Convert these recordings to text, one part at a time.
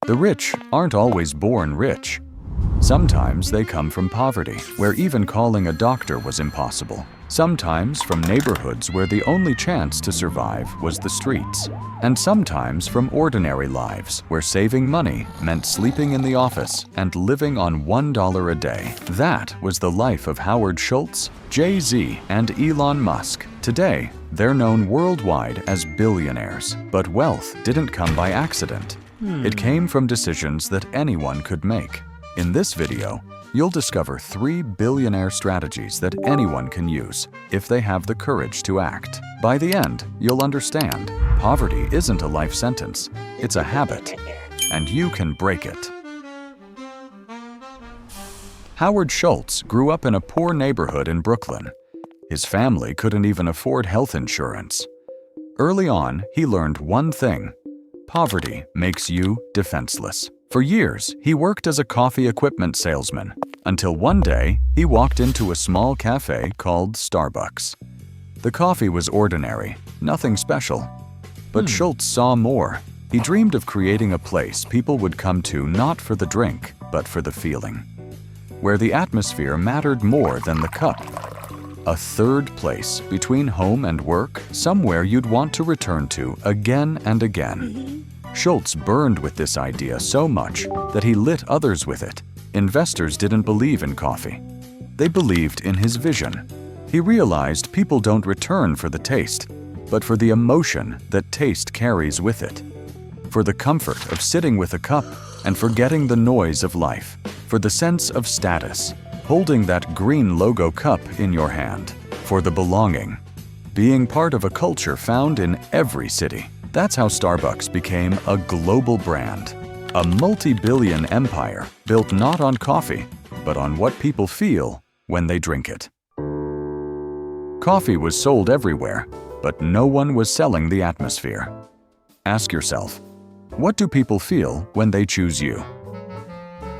The rich aren't always born rich. Sometimes they come from poverty, where even calling a doctor was impossible. Sometimes from neighborhoods where the only chance to survive was the streets. And sometimes from ordinary lives, where saving money meant sleeping in the office and living on $1 a day. That was the life of Howard Schultz, Jay-Z, and Elon Musk. Today, they're known worldwide as billionaires. But wealth didn't come by accident. It came from decisions that anyone could make. In this video, you'll discover 3 billionaire strategies that anyone can use if they have the courage to act. By the end, you'll understand poverty isn't a life sentence, it's a habit, and you can break it. Howard Schultz grew up in a poor neighborhood in Brooklyn. His family couldn't even afford health insurance. Early on, he learned one thing: poverty makes you defenseless. For years, he worked as a coffee equipment salesman, until one day he walked into a small cafe called Starbucks. The coffee was ordinary, nothing special. But Schultz saw more. He dreamed of creating a place people would come to not for the drink, but for the feeling, where the atmosphere mattered more than the cup. A third place between home and work, somewhere you'd want to return to again and again. Schultz burned with this idea so much that he lit others with it. Investors didn't believe in coffee. They believed in his vision. He realized people don't return for the taste, but for the emotion that taste carries with it. For the comfort of sitting with a cup and forgetting the noise of life. For the sense of status, holding that green logo cup in your hand. For the belonging, being part of a culture found in every city. That's how Starbucks became a global brand, a multi-billion empire built not on coffee, but on what people feel when they drink it. Coffee was sold everywhere, but no one was selling the atmosphere. Ask yourself, what do people feel when they choose you?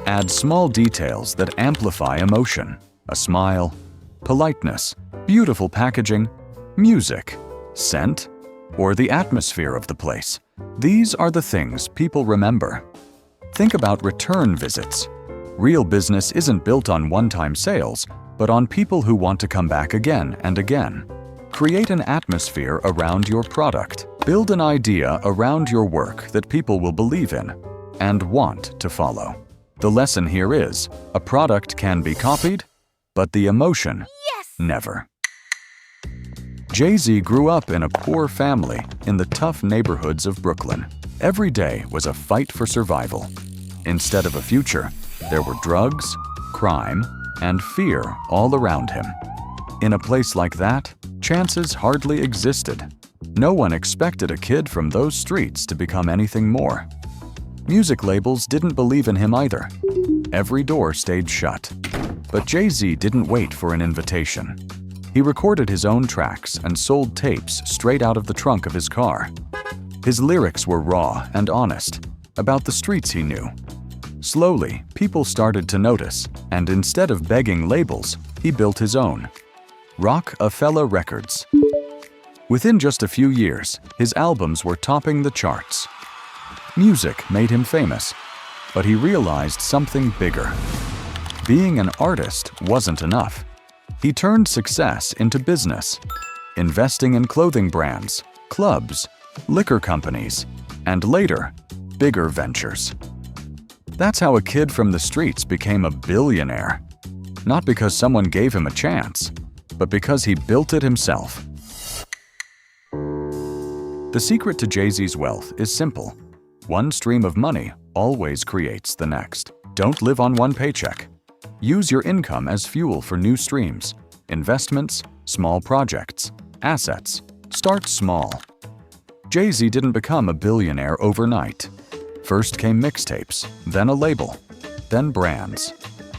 Add small details that amplify emotion: a smile, politeness, beautiful packaging, music, scent, or the atmosphere of the place. These are the things people remember. Think about return visits. Real business isn't built on one-time sales, but on people who want to come back again and again. Create an atmosphere around your product. Build an idea around your work that people will believe in and want to follow. The lesson here is, a product can be copied, but the emotion, never. Jay-Z grew up in a poor family in the tough neighborhoods of Brooklyn. Every day was a fight for survival. Instead of a future, there were drugs, crime, and fear all around him. In a place like that, chances hardly existed. No one expected a kid from those streets to become anything more. Music labels didn't believe in him either. Every door stayed shut. But Jay-Z didn't wait for an invitation. He recorded his own tracks and sold tapes straight out of the trunk of his car. His lyrics were raw and honest, about the streets he knew. Slowly, people started to notice, and instead of begging labels, he built his own. Rockefeller Records. Within just a few years, his albums were topping the charts. Music made him famous, but he realized something bigger. Being an artist wasn't enough. He turned success into business, investing in clothing brands, clubs, liquor companies, and later, bigger ventures. That's how a kid from the streets became a billionaire. Not because someone gave him a chance, but because he built it himself. The secret to Jay-Z's wealth is simple. One stream of money always creates the next. Don't live on one paycheck. Use your income as fuel for new streams, investments, small projects, assets. Start small. Jay-Z didn't become a billionaire overnight. First came mixtapes, then a label, then brands.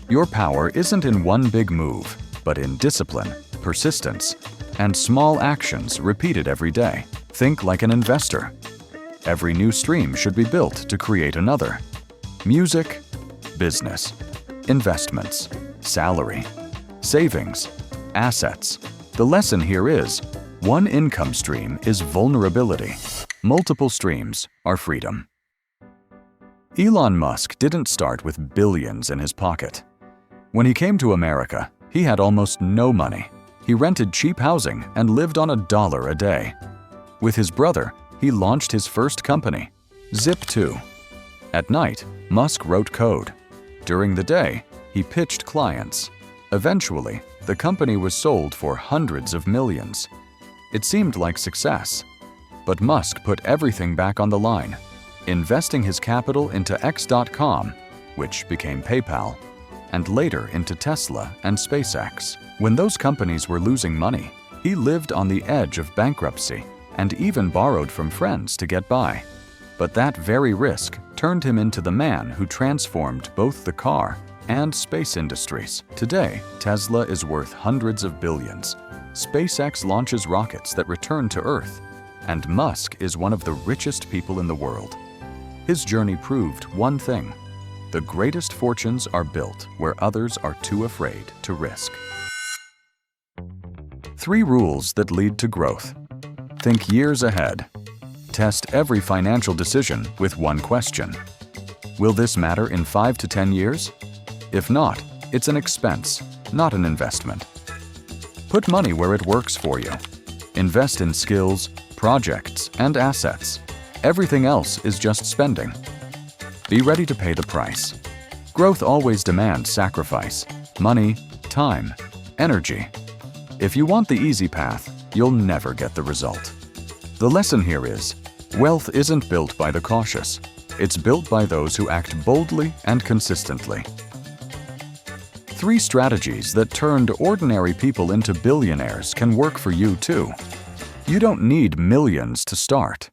Your power isn't in one big move, but in discipline, persistence, and small actions repeated every day. Think like an investor. Every new stream should be built to create another. Music, business, investments, salary, savings, assets. The lesson here is, one income stream is vulnerability. Multiple streams are freedom. Elon Musk didn't start with billions in his pocket. When he came to America, he had almost no money. He rented cheap housing and lived on $1 a day. With his brother, he launched his first company, Zip2. At night, Musk wrote code. During the day, he pitched clients. Eventually, the company was sold for hundreds of millions. It seemed like success. But Musk put everything back on the line, investing his capital into X.com, which became PayPal, and later into Tesla and SpaceX. When those companies were losing money, he lived on the edge of bankruptcy and even borrowed from friends to get by. But that very risk turned him into the man who transformed both the car and space industries. Today, Tesla is worth hundreds of billions. SpaceX launches rockets that return to Earth, and Musk is one of the richest people in the world. His journey proved one thing: the greatest fortunes are built where others are too afraid to risk. 3 rules that lead to growth. Think years ahead. Test every financial decision with one question. Will this matter in 5 to 10 years? If not, it's an expense, not an investment. Put money where it works for you. Invest in skills, projects, and assets. Everything else is just spending. Be ready to pay the price. Growth always demands sacrifice: money, time, energy. If you want the easy path, you'll never get the result. The lesson here is, wealth isn't built by the cautious. It's built by those who act boldly and consistently. 3 strategies that turned ordinary people into billionaires can work for you too. You don't need millions to start.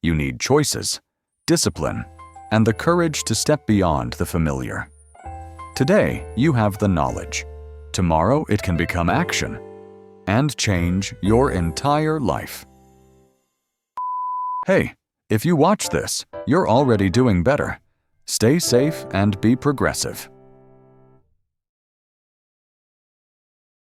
You need choices, discipline, and the courage to step beyond the familiar. Today, you have the knowledge. Tomorrow, it can become action and change your entire life. Hey, if you watch this, you're already doing better. Stay safe and be progressive.